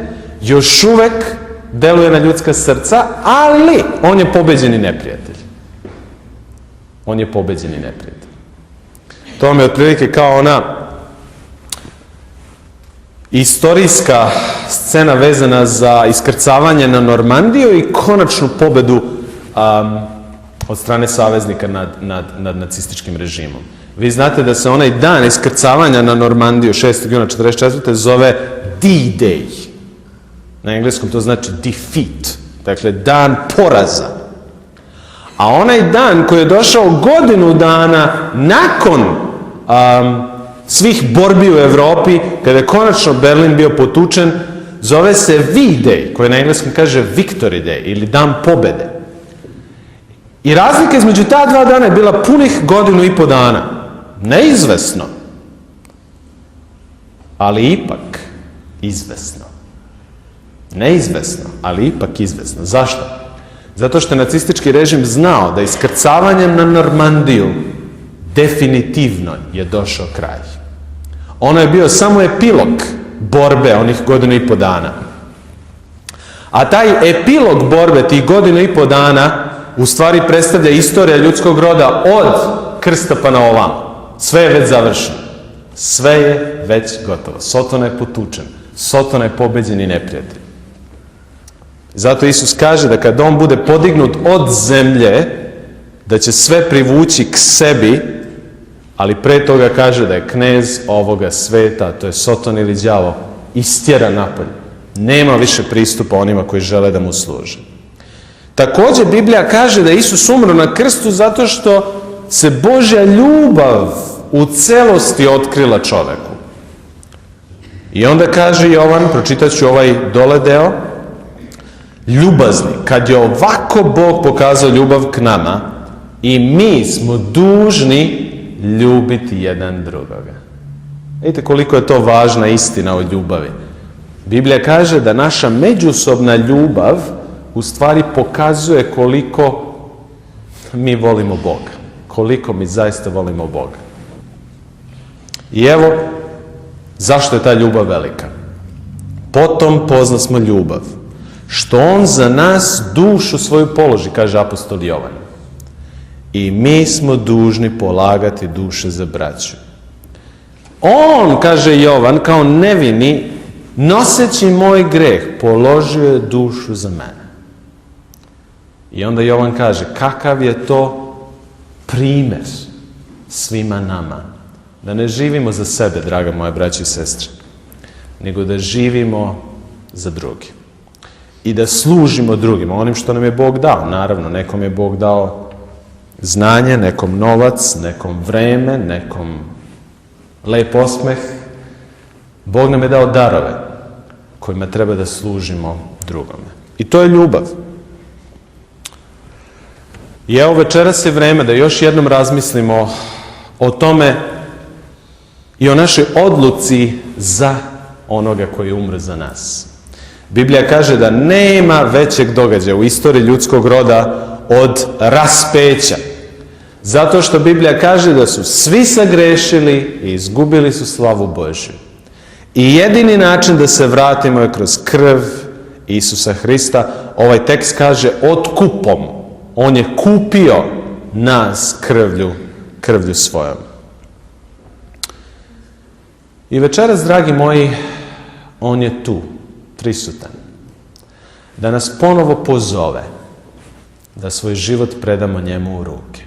još uvek deluje na ljudska srca, ali on je pobeđeni neprijatelj. On je pobeđeni neprijatelj. To vam je otprilike kao ona istorijska scena vezana za iskrcavanje na Normandiju i konačnu pobedu od strane saveznika nad nacističkim režimom. Vi znate da se onaj dan iskrcavanja na Normandiju 6. juna 1944. zove D-Day. Na engleskom to znači defeat, dakle dan poraza. A onaj dan koji je došao godinu dana nakon svih borbi u Evropi, kada je konačno Berlin bio potučen, zove se V-Day, koji na engleskom kaže Victory Day ili dan pobede. I razlika između ta dva dana je bila punih godinu i po dana. Neizvesno, ali ipak izvesno. Neizvesno, ali ipak izvesno. Zašto? Zato što je nacistički režim znao da iskrcavanjem na Normandiju definitivno je došao kraj. Ono je bio samo epilog borbe onih godinu i po dana. A taj epilog borbe tih godinu i po dana u stvari predstavlja istorija ljudskog roda od krsta pa na ovamo. Sve je već završeno. Sve je već gotovo. Sotona je potučen. Sotona je pobeđeni neprijatelj. Zato Isus kaže da kad on bude podignut od zemlje, da će sve privući k sebi, ali pre toga kaže da je knez ovoga sveta, to je Soton ili đavo, istjera napolje. Nema više pristupa onima koji žele da mu služe. Također Biblija kaže da je Isus umro na krstu zato što se Božja ljubav u celosti otkrila čoveku. I onda kaže Jovan, pročitat ću ovaj dole deo, ljubazni, kad je ovako Bog pokazao ljubav k nama i mi smo dužni ljubiti jedan drugoga. Vidite koliko je to važna istina o ljubavi. Biblija kaže da naša međusobna ljubav u stvari pokazuje koliko mi volimo Boga. Koliko mi zaista volimo Boga. I evo, zašto je ta ljubav velika? Potom poznasmo ljubav, što on za nas dušu svoju položi, kaže apostol Jovan. I mi smo dužni polagati duše za braću. On, kaže Jovan, kao nevini, noseći moj greh, položio je dušu za mene. I onda Jovan kaže, kakav je to primjer svima nama. Da ne živimo za sebe, draga moja braća i sestre, nego da živimo za drugi. I da služimo drugima, onim što nam je Bog dao. Naravno, nekom je Bog dao znanje, nekom novac, nekom vreme, nekom lep osmeh. Bog nam je dao darove kojima treba da služimo drugome. I to je ljubav. I evo, večeras je vreme da još jednom razmislimo o tome i o našoj odluci za onoga koji umre za nas. Biblija kaže da nema većeg događaja u istoriji ljudskog roda od raspeća. Zato što Biblija kaže da su svi sagrešili i izgubili su slavu Božju. I jedini način da se vratimo je kroz krv Isusa Hrista. Ovaj tekst kaže otkupom. On je kupio nas krvlju svojom. I večeras, dragi moji, on je tu, prisutan, da nas ponovo pozove da svoj život predamo njemu u ruke.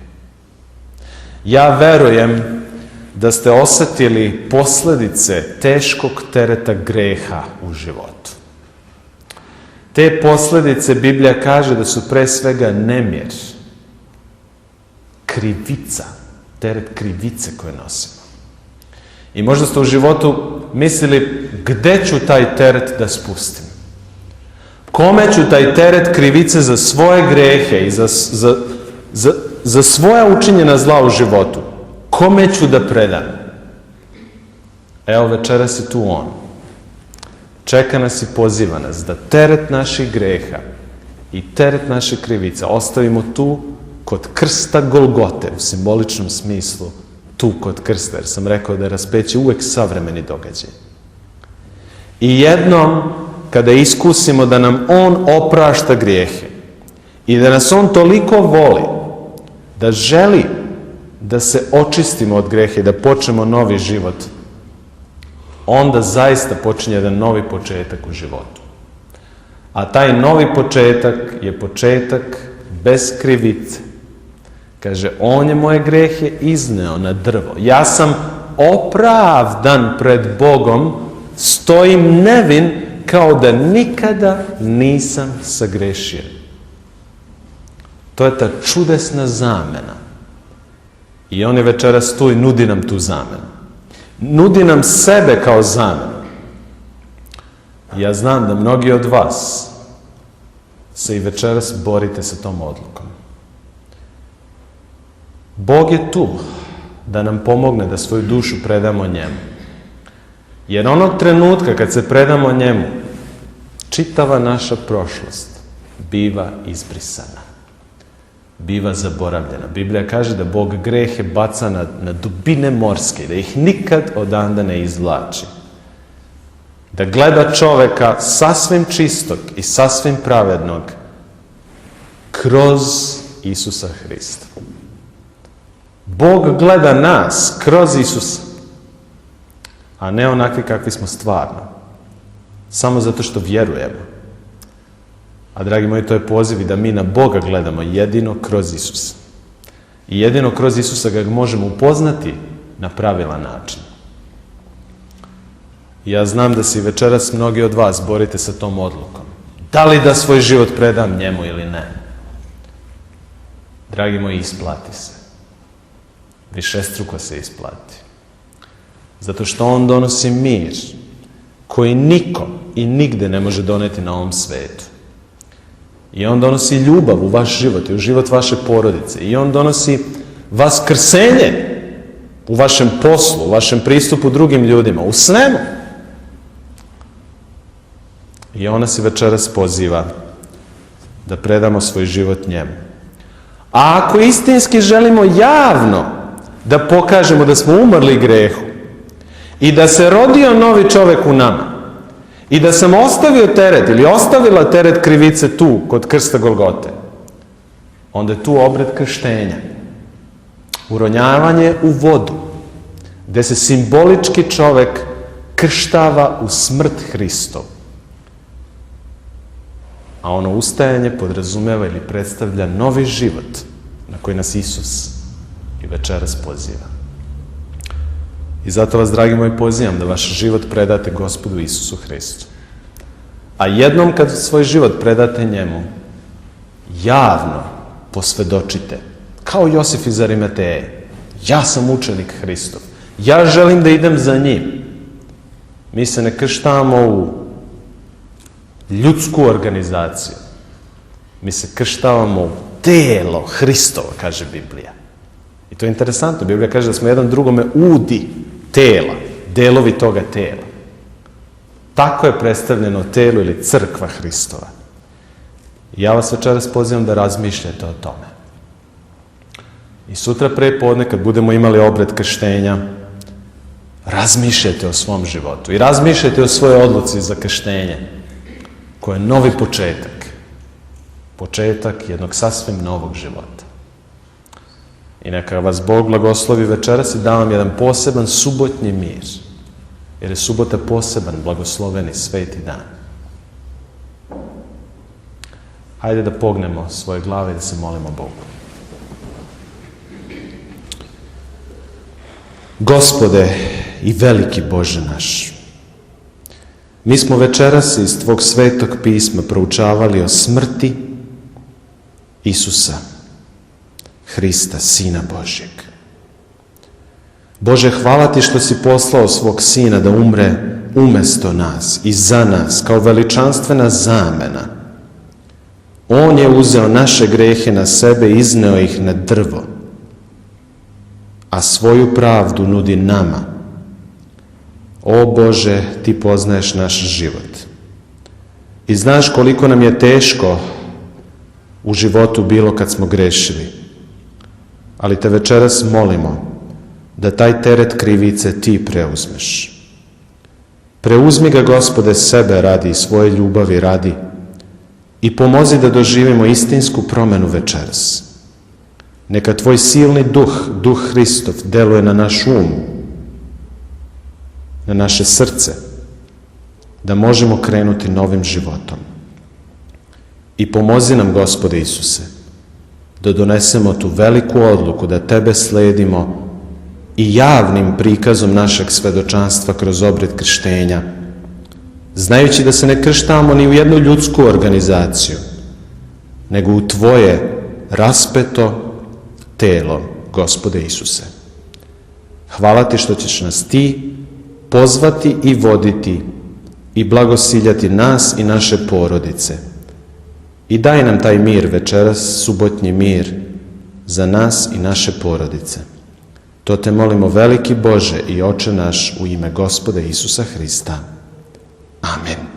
Ja verujem da ste osjetili posljedice teškog tereta greha u životu. Te posljedice, Biblija kaže da su pre svega nemir, krivica, teret krivice koje nosimo. I možda ste u životu mislili, gde ću taj teret da spustim? Kome ću taj teret krivice za svoje grehe i za svoja učinjena zla u životu? Kome ću da predam? Evo, večeras je tu on. Čeka nas i poziva nas da teret naših greha i teret naše krivice ostavimo tu kod krsta Golgote, u simboličnom smislu, tu kod krsta, jer sam rekao da je raspeće uvek savremeni događaj. I jednom, kada iskusimo da nam on oprašta grijehe i da nas on toliko voli, da želi da se očistimo od greha i da počnemo novi život, onda zaista počinje jedan novi početak u životu. A taj novi početak je početak bez krivice. Kaže, on je moje grehe izneo na drvo. Ja sam opravdan pred Bogom, stojim nevin kao da nikada nisam sagrešio. To je ta čudesna zamena. I on je večeras tu i nudi nam tu zamenu. Nudi nam sebe kao zamenu. Ja znam da mnogi od vas se i večeras borite sa tom odlukom. Bog je tu da nam pomogne da svoju dušu predamo njemu. Jer onog trenutka kad se predamo njemu, čitava naša prošlost biva izbrisana. Biva zaboravljena. Biblija kaže da Bog grehe baca na dubine morske, da ih nikad odande ne izvlači. Da gleda čoveka sasvim čistog i sasvim pravednog kroz Isusa Hrista. Bog gleda nas kroz Isusa, a ne onakvi kakvi smo stvarno. Samo zato što vjerujemo. A, dragi moji, to je poziv i da mi na Boga gledamo jedino kroz Isusa. I jedino kroz Isusa ga možemo upoznati na pravilan način. Ja znam da se i večeras mnogi od vas borite sa tom odlukom. Da li da svoj život predam njemu ili ne? Dragi moji, isplati se. Višestruko se isplati. Zato što on donosi mir koji niko i nigde ne može doneti na ovom svetu. I on donosi ljubav u vaš život i u život vaše porodice. I on donosi vaskrsenje u vašem poslu, u vašem pristupu drugim ljudima, u svemu. I on nas i večeras poziva da predamo svoj život njemu. A ako istinski želimo javno da pokažemo da smo umrli grehu i da se rodio novi čovek u nama i da sam ostavio teret ili ostavila teret krivice tu kod krsta Golgote, onda je tu obred krštenja. Uronjavanje u vodu, gde se simbolički čovek krštava u smrt Hristovu. A ono ustajanje podrazumeva ili predstavlja novi život na koji nas Isus i večeras poziva. I zato vas, dragi moji, pozivam da vaš život predate Gospodu Isusu Hristu. A jednom kad svoj život predate njemu, javno posvedočite, kao Josif iz Arimateje, ja sam učenik Hristov, ja želim da idem za njim. Mi se ne krštamo u ljudsku organizaciju. Mi se krštavamo u telo Hristovo, kaže Biblija. I to je interesantno. Biblija kaže da smo jedan drugome udi tela, delovi toga tela. Tako je predstavljeno telo ili crkva Hristova. I ja vas večeras pozivam da razmišljate o tome. I sutra pre podne, kad budemo imali obred krštenja, razmišljajte o svom životu i razmišljajte o svojoj odluci za krštenje, koja je novi početak. Početak jednog sasvim novog života. I neka vas Bog blagoslovi večeras i da vam jedan poseban subotnji mir. Jer je subota poseban, blagosloveni, sveti dan. Hajde da pognemo svoje glave i da se molimo Bogu. Gospode i veliki Bože naš, mi smo večeras iz Tvog svetog pisma proučavali o smrti Isusa, Hrista, Sina Božjeg. Bože, hvala Ti što si poslao svog Sina da umre umesto nas i za nas kao veličanstvena zamena. On je uzeo naše grehe na sebe i izneo ih na drvo, a svoju pravdu nudi nama. O Bože, Ti poznaješ naš život. I znaš koliko nam je teško u životu bilo kad smo grešili. Ali Te večeras molimo da taj teret krivice Ti preuzmeš. Preuzmi ga, Gospode, sebe radi i svoje ljubavi radi i pomozi da doživimo istinsku promenu večeras. Neka Tvoj silni duh, duh Hristov, deluje na naš um, na naše srce, da možemo krenuti novim životom. I pomozi nam, Gospode Isuse, da donesemo tu veliku odluku da Tebe sledimo i javnim prikazom našeg svedočanstva kroz obred krštenja, znajući da se ne krštamo ni u jednu ljudsku organizaciju, nego u Tvoje raspeto telo, Gospode Isuse. Hvala Ti što ćeš nas Ti pozvati i voditi i blagosiljati nas i naše porodice. I daj nam taj mir večeras, subotnji mir, za nas i naše porodice. To Te molimo, veliki Bože i Oče naš, u ime Gospoda Isusa Hrista. Amen.